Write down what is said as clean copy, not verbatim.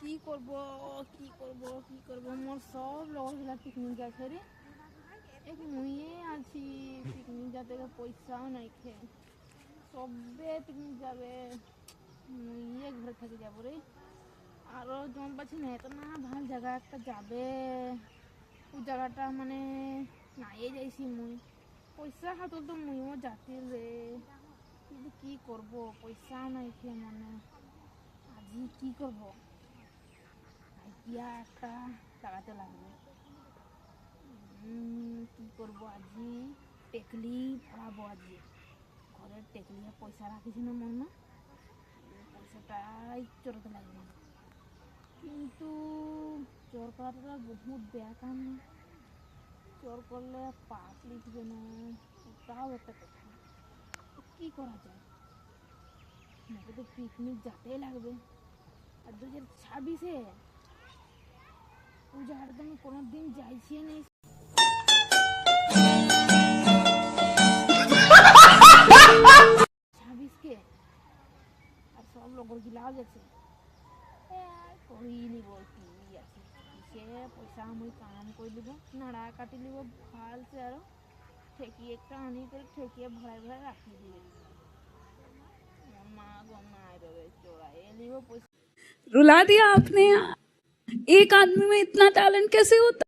কি করব কি করব কি করব মোর সব লগরগুলা পিকনিক যাচ্ছে রে এক মুইয়ে আছি পিকনিক যাতে পয়সাও নাই খে সবে পিকনিক যাবে মুইয়ে ঘরে থেকে যাব রে আরো জম পাচ্ছি না এত না ভাল জায়গা একটা যাবে ও জায়গাটা মানে নাইয়ে যাইছি মুই পয়সা হাতল তো মুইও যাতিল রে কিন্তু কি করব পয়সাও নাই খে মনে আজি কি করব আইডিয়া একটা লাগাতে লাগবে কি করব আজি টেকলি ভরাবো আজি ঘরের টেকলিয়ে পয়সা রাখিছি না মনে পয়সাটাই চোরাতে লাগবে কিন্তু চোর করাটা বহুত বেয়া কাম চোর করলে পাপ লিখবে না ওটাও একটা কথা কি করা যায় আমাকে তো পিকনিক যেতেই লাগবে আর 2026-এ ওই জায়গাটা তো আমি কোনোদিন যাইছি নেই ছাব্বিশকে আর সব লগর গিলাও গেছে করিনি বল কি আছে সে পয়সা আমি কাম করে দিব নাড়া কাটি দিব ভালসে আরো ঠেকিয়ে একটা আনি করে ঠেকিয়ে ভরাই ভরাই রাখি দিবে মা গো মায়ের চোরাই নিব পয়সা रुला दिया आपने। एक आदमी में इतना टैलेंट कैसे होता।